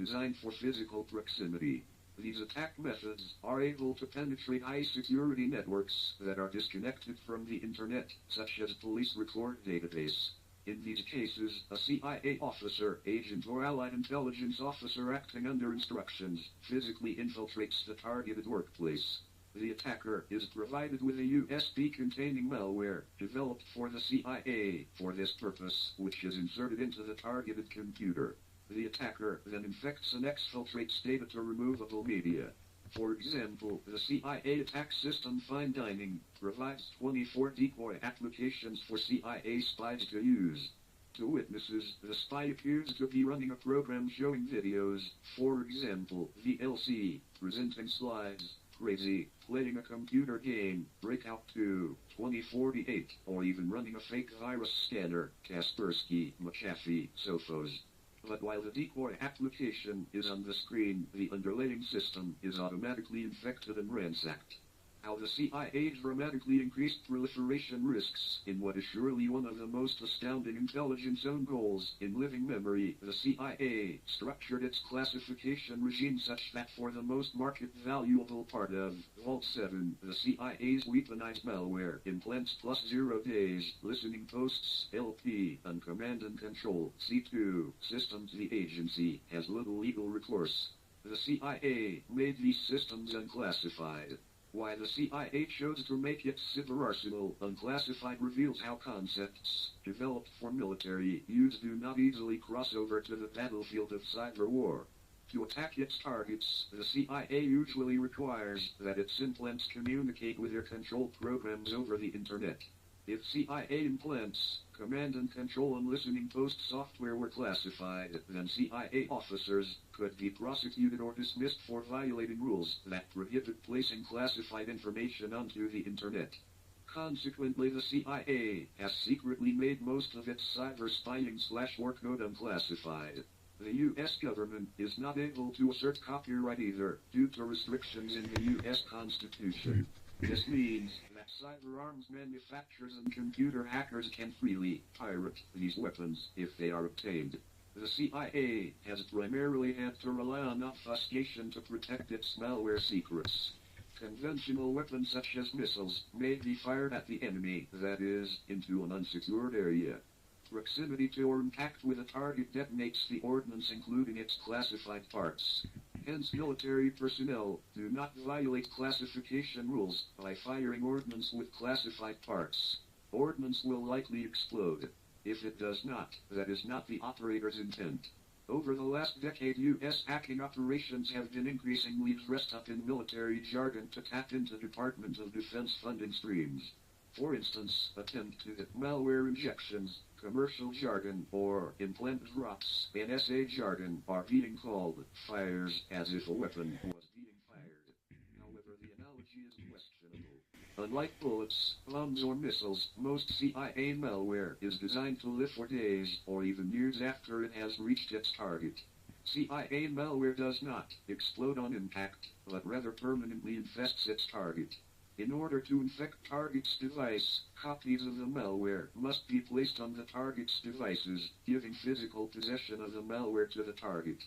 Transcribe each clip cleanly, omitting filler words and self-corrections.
designed for physical proximity. These attack methods are able to penetrate high-security networks that are disconnected from the Internet, such as police record database. In these cases, a CIA officer, agent, or allied intelligence officer acting under instructions physically infiltrates the targeted workplace. The attacker is provided with a USB containing malware developed for the CIA for this purpose, which is inserted into the targeted computer. The attacker then infects and exfiltrates data to removable media. For example, the CIA attack system Fine Dining provides 24 decoy applications for CIA spies to use. To witnesses, the spy appears to be running a program showing videos, for example, VLC, presenting slides, Crazy, playing a computer game, Breakout 2, 2048, or even running a fake virus scanner, Kaspersky, McAfee, Sophos. But while the decoy application is on the screen, the underlying system is automatically infected and ransacked. How the CIA dramatically increased proliferation risks in what is surely one of the most astounding intelligence own goals in living memory. The CIA structured its classification regime such that for the most market valuable part of Vault 7, the CIA's weaponized malware implants plus 0 days, listening posts, LP, and command and control, C2, systems. The agency has little legal recourse. The CIA made these systems unclassified. Why the CIA chose to make its cyber arsenal unclassified reveals how concepts developed for military use do not easily cross over to the battlefield of cyber war. To attack its targets, the CIA usually requires that its implants communicate with their control programs over the Internet. If CIA implants, command and control and listening post software were classified, then CIA officers could be prosecuted or dismissed for violating rules that prohibit placing classified information onto the Internet. Consequently, the CIA has secretly made most of its cyber spying /war code unclassified. The U.S. government is not able to assert copyright either, due to restrictions in the U.S. Constitution. This means that cyber arms manufacturers and computer hackers can freely pirate these weapons if they are obtained. The CIA has primarily had to rely on obfuscation to protect its malware secrets. Conventional weapons such as missiles may be fired at the enemy, that is, into an unsecured area. Proximity to or impact with a target detonates the ordnance including its classified parts. Hence military personnel do not violate classification rules by firing ordnance with classified parts. Ordnance will likely explode. If it does not, that is not the operator's intent. Over the last decade, U.S. hacking operations have been increasingly dressed up in military jargon to tap into Department of Defense funding streams. For instance, attempted malware injections, commercial jargon, or implant drops, NSA jargon, are being called fires as if a weapon was being fired. However, the analogy is questionable. Unlike bullets, bombs, or missiles, most CIA malware is designed to live for days or even years after it has reached its target. CIA malware does not explode on impact, but rather permanently infests its target. In order to infect target's device, copies of the malware must be placed on the target's devices, giving physical possession of the malware to the target.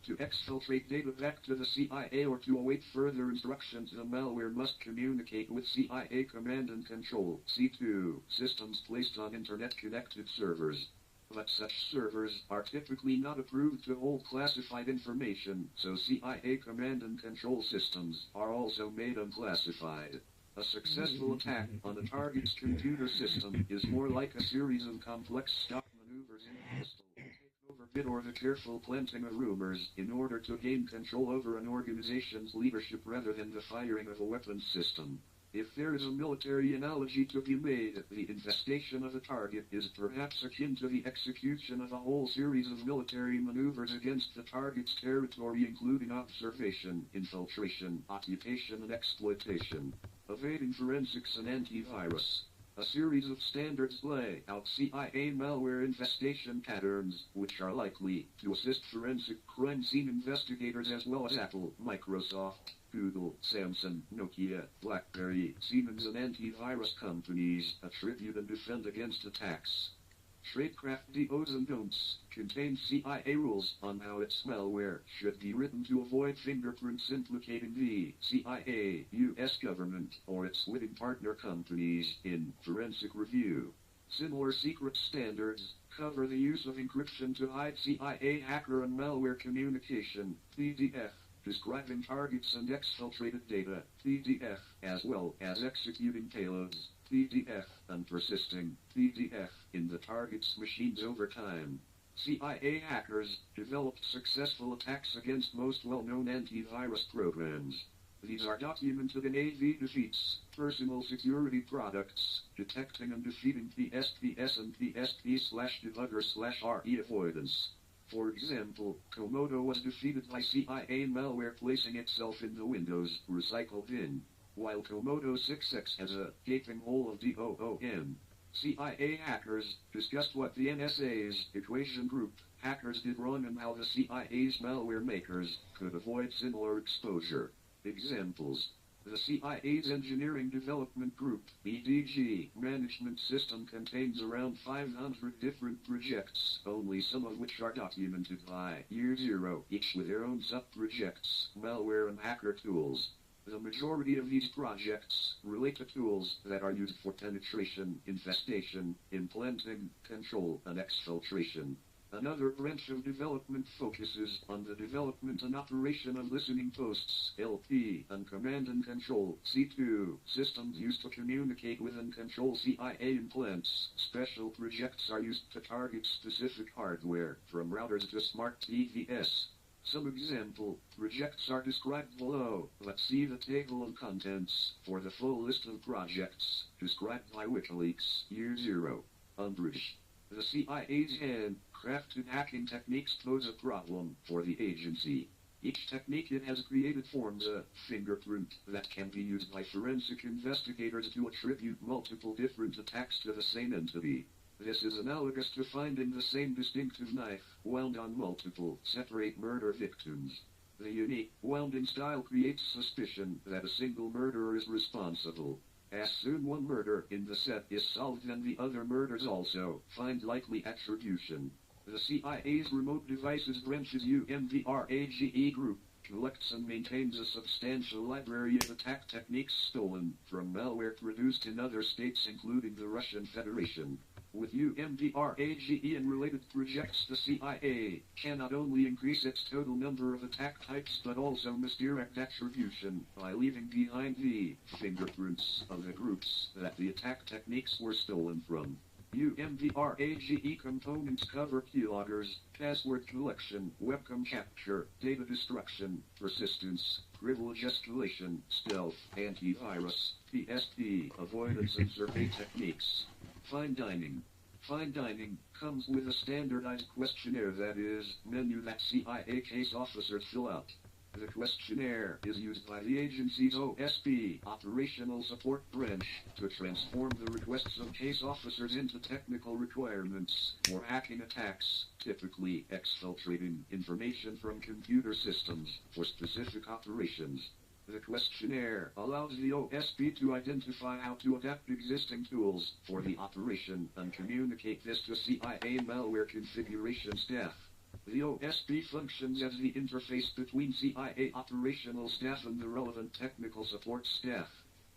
To exfiltrate data back to the CIA or to await further instructions, the malware must communicate with CIA command and control, C2, systems placed on Internet-connected servers. But such servers are typically not approved to hold classified information, so CIA command and control systems are also made unclassified. A successful attack on a target's computer system is more like a series of complex stock maneuvers in a hostile takeover bid or the careful planting of rumors in order to gain control over an organization's leadership rather than the firing of a weapons system. If there is a military analogy to be made, the infestation of a target is perhaps akin to the execution of a whole series of military maneuvers against the target's territory, including observation, infiltration, occupation, and exploitation. Evading forensics and antivirus. A series of standards lay out CIA malware infestation patterns, which are likely to assist forensic crime scene investigators as well as Apple, Microsoft, Google, Samsung, Nokia, BlackBerry, Siemens and antivirus companies attribute and defend against attacks. Tradecraft Do's and Don'ts contains CIA rules on how its malware should be written to avoid fingerprints implicating the CIA, U.S. government, or its witting partner companies in forensic review. Similar secret standards cover the use of encryption to hide CIA hacker and malware communication, PDF, describing targets and exfiltrated data, PDF, as well as executing payloads, PDF, and persisting, PDF, in the target's machines over time. CIA hackers developed successful attacks against most well-known antivirus programs. These are documented in AV Defeat's Personal Security Products, Detecting and Defeating PSPS and PSP/debugger/RE Avoidance. For example, Komodo was defeated by CIA malware placing itself in the Windows recycle bin, while Komodo 6X has a gaping hole of DOOM. CIA hackers discussed what the NSA's Equation Group hackers did wrong and how the CIA's malware makers could avoid similar exposure. Examples: the CIA's Engineering Development Group, EDG, management system contains around 500 different projects, only some of which are documented by Year Zero, each with their own sub-projects, malware and hacker tools. The majority of these projects relate to tools that are used for penetration, infestation, implanting, control, and exfiltration. Another branch of development focuses on the development and operation of listening posts, LP, and command and control, C2, systems used to communicate with and control CIA implants. Special projects are used to target specific hardware, from routers to smart TVS. Some example projects are described below. Let's see the table of contents for the full list of projects described by Wikileaks, Year Zero. Umbrage. The CIA's handcrafted hacking techniques pose a problem for the agency. Each technique it has created forms a fingerprint that can be used by forensic investigators to attribute multiple different attacks to the same entity. This is analogous to finding the same distinctive knife wound on multiple separate murder victims. The unique wounding style creates suspicion that a single murderer is responsible. As soon one murder in the set is solved, then the other murders also find likely attribution. The CIA's Remote Devices Branch's UMDRAGE group collects and maintains a substantial library of attack techniques stolen from malware produced in other states, including the Russian Federation. With UMDRAGE and related projects, the CIA can not only increase its total number of attack types but also misdirect attribution by leaving behind the fingerprints of the groups that the attack techniques were stolen from. UMDRAGE components cover keyloggers, password collection, webcam capture, data destruction, persistence, privilege escalation, stealth, antivirus, PSP, avoidance and survey techniques. Fine dining. Fine dining comes with a standardized questionnaire, that is, menu that CIA case officers fill out. The questionnaire is used by the agency's OSP, Operational Support Branch, to transform the requests of case officers into technical requirements for hacking attacks, typically exfiltrating information from computer systems for specific operations. The questionnaire allows the OSP to identify how to adapt existing tools for the operation and communicate this to CIA malware configuration staff. The OSP functions as the interface between CIA operational staff and the relevant technical support staff.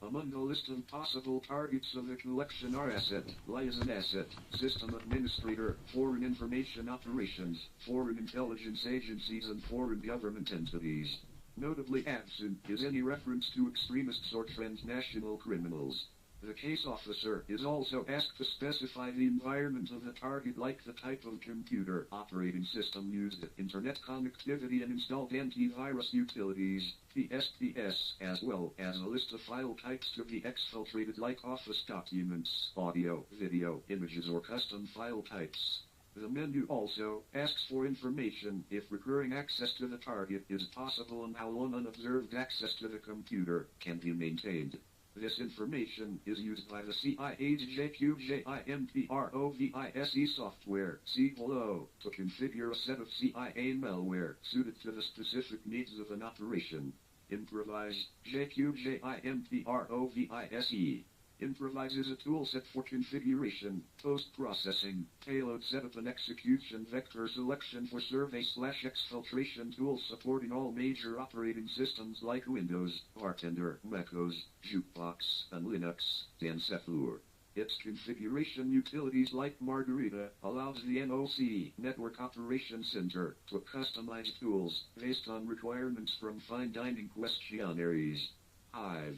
Among the list of possible targets of the collection are asset, liaison asset, system administrator, foreign information operations, foreign intelligence agencies, and foreign government entities. Notably absent is any reference to extremists or transnational criminals. The case officer is also asked to specify the environment of the target, like the type of computer operating system used, internet connectivity, and installed antivirus utilities, PSPS, as well as a list of file types to be exfiltrated, like office documents, audio, video, images, or custom file types. The menu also asks for information if recurring access to the target is possible and how long unobserved access to the computer can be maintained. This information is used by the CIA's JQJIMPROVISE software, see below, to configure a set of CIA malware suited to the specific needs of an operation. Improvise JQJIMPROVISE. Improvises a toolset for configuration, post-processing, payload setup and execution, vector selection for survey/exfiltration tools supporting all major operating systems like Windows, Bartender, MacOS, Jukebox, and Linux, and Zephyr. Its configuration utilities like Margarita allows the NOC, Network Operations Center, to customize tools based on requirements from fine dining questionnaires. Hive.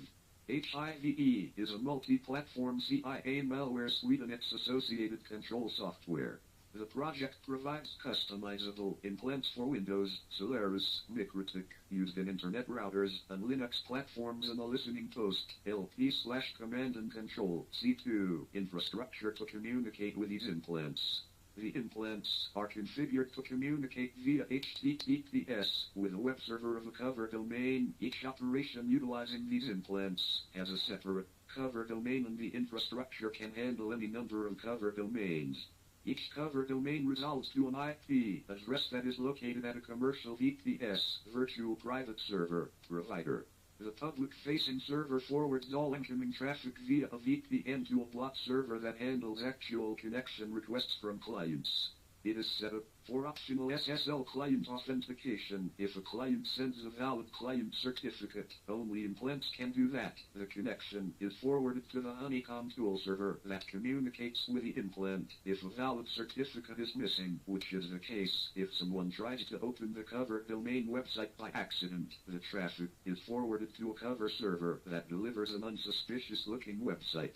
HIVE is a multi-platform CIA malware suite and its associated control software. The project provides customizable implants for Windows, Solaris, MikroTik, used in Internet routers and Linux platforms and a listening post, LP/command and control, C2, infrastructure to communicate with these implants. The implants are configured to communicate via HTTPS with a web server of a cover domain. Each operation utilizing these implants has a separate cover domain, and the infrastructure can handle any number of cover domains. Each cover domain resolves to an IP address that is located at a commercial VPS, virtual private server, provider. The public-facing server forwards all incoming traffic via a VPN to a block server that handles actual connection requests from clients. It is set up for optional SSL client authentication. If a client sends a valid client certificate, only implants can do that. The connection is forwarded to the Honeycomb tool server that communicates with the implant. If a valid certificate is missing, which is the case if someone tries to open the cover domain website by accident, the traffic is forwarded to a cover server that delivers an unsuspicious-looking website.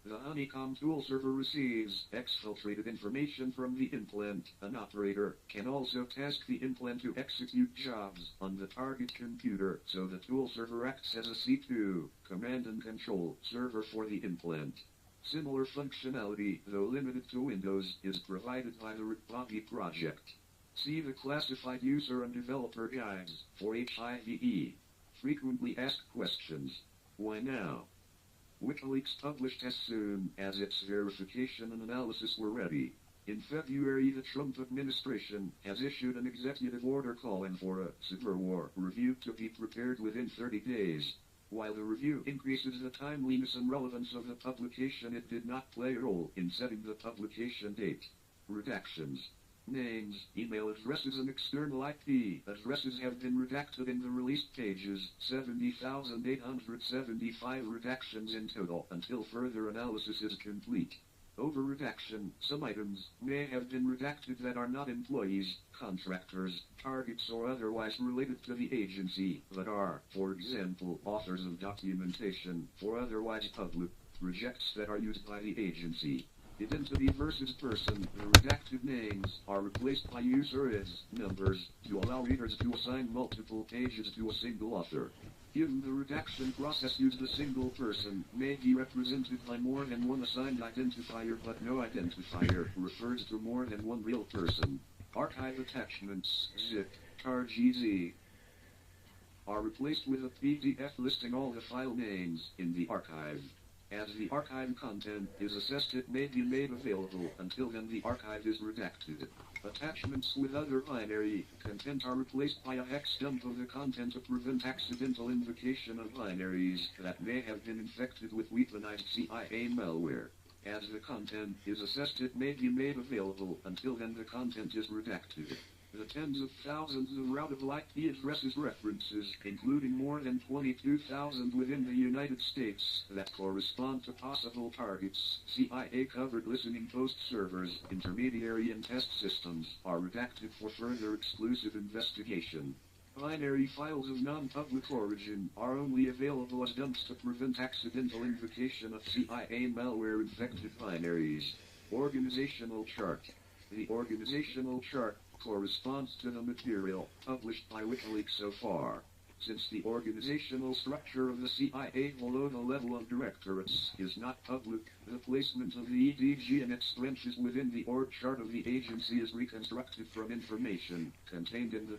The Honeycomb tool server receives exfiltrated information from the implant. An operator can also task the implant to execute jobs on the target computer, so the tool server acts as a C2, command and control, server for the implant. Similar functionality, though limited to Windows, is provided by the RitBody project. See the classified user and developer guides for HIVE. Frequently asked questions. Why now? Wikileaks published as soon as its verification and analysis were ready. In February, the Trump administration has issued an executive order calling for a cyberwar review to be prepared within 30 days. While the review increases the timeliness and relevance of the publication, it did not play a role in setting the publication date. Redactions. Names, email addresses, and external IP addresses have been redacted in the released pages, 70,875 redactions in total, until further analysis is complete. Over-redaction, some items may have been redacted that are not employees, contractors, targets, or otherwise related to the agency, but are, for example, authors of documentation, for otherwise public projects that are used by the agency. Identity versus person. The redacted names are replaced by user is numbers to allow readers to assign multiple pages to a single author. Given the redaction process used, a single person may be represented by more than one assigned identifier, but no identifier refers to more than one real person. Archive attachments, zip, tar.gz, are replaced with a PDF listing all the file names in the archive. As the archive content is assessed, it may be made available. Until then, the archive is redacted. Attachments with other binary content are replaced by a hex dump of the content to prevent accidental invocation of binaries that may have been infected with weaponized CIA malware. As the content is assessed, it may be made available. Until then, the content is redacted. The tens of thousands of routable IP addresses references, including more than 22,000 within the United States, that correspond to possible targets, CIA-covered listening post servers, intermediary and test systems, are redacted for further exclusive investigation. Binary files of non-public origin are only available as dumps to prevent accidental invocation of CIA malware-infected binaries. Organizational chart. The organizational chart corresponds to the material published by Wikileaks so far. Since the organizational structure of the CIA below the level of directorates is not public, the placement of the EDG and its branches within the org chart of the agency is reconstructed from information contained in the